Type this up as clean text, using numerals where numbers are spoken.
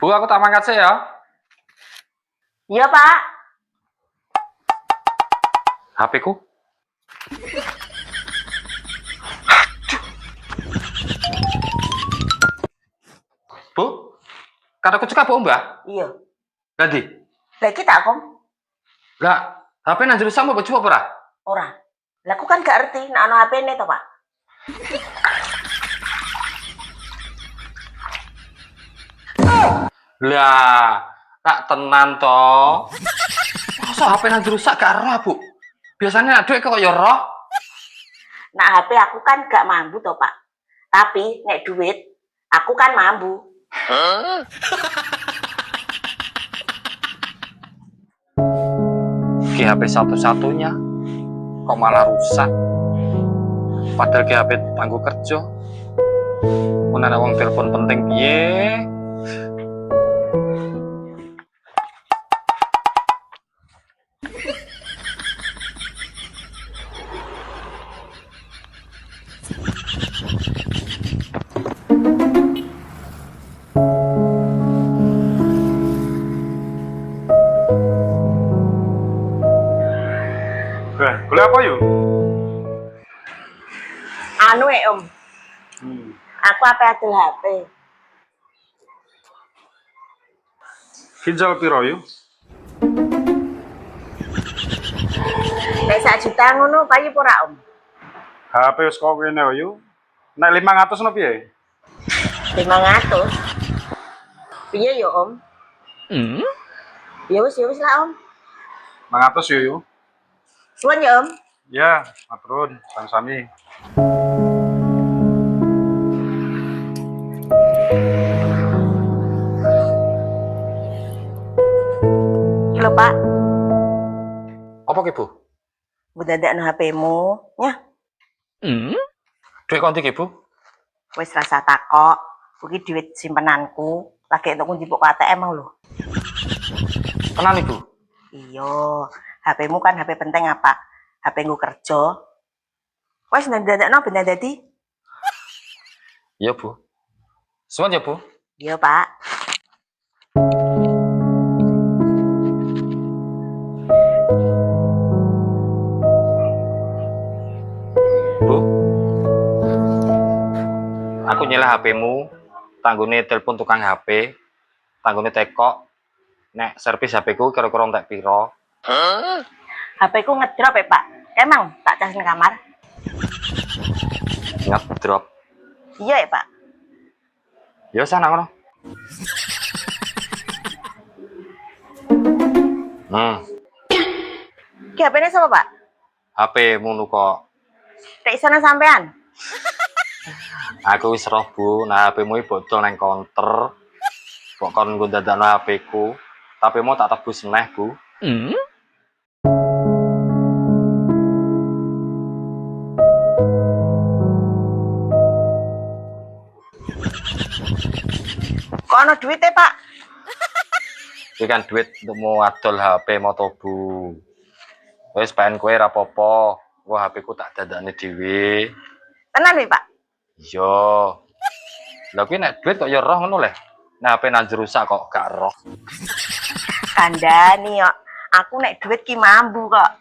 Bu, aku tak mangkat sih ya. Iya, Pak. HP ku. Bu, kataku cekap bu mbak. Iya. Ganti. Lah kita Kom. Lah, HP nang jero sama coba ora? Ora. Lah aku kan gak ngerti nek ana HP-ne to, Pak. Lah, tak tenan to. Masa HP nang rusak gak roh, Bu? Biasanya aduk kok ya roh. Nah, HP aku kan gak mambu to, Pak. Tapi nek duit aku kan mambu. Ki HP satu-satunya kok malah rusak. Padahal ki HP tanggo kerja. Mun ana wong telepon penting piye? Kuliah apa yuk? Anu Om. Aku apa adol HP. Hijau piro yuk? Nek 1 juta ngono payu ora Om? HP wis kok kene yuk. Nek 500 no piye? 500. Piye yo Om? Ya wis lah Om. 500 yuk. Suwun ya Om. Ya, maturun, sami-sami. Lho Pak, Apa ki, Bu? mbok dadakno HP-mu, ya. Duit konti ki, Bu? Wis rasa takok. Kuwi duit simpenanku, lagi entuk kunci pok ATM mau lho. Tenan Ibu. Iya, HP-mu kan HP penting apa? HP nggo kerja. Wes ndadakno ben dadi. Iya, Bu. Suwun ya, Bu. Iya, Pak. Bu. Aku nyelah HP-mu, tanggone telepon tukang HP, tanggone tekok. Nek servis HP-ku kira-kira entek piro? HP-ku ngedrop ya, Pak. Emang tak cas nang kamar. Ngedrop. Iya ya, Pak. Ya sana ngono. Ki HP-ne sapa, Pak? HP-mu nu kok. Tek sana sampean. Aku wis roh, Bu. Nah, HP-mu iki bocor nang counter. Kok kon nggo dadakno HP-ku. Tapi mau tak tebus neh, Bu. Kok ana duite, Pak? Iki kan duit untuk mau adol HP moto, Bu. Wis pengen kowe ra apa-apa. Wah, HP-ku tak dadakne dhewe. Tenan nih, Pak. Iya. Lah kuwi nek duit kok ya roh ngono leh. Nah, HP nang rusak kok gak roh. Kandhani yo. Aku nek duit ki mambu kok.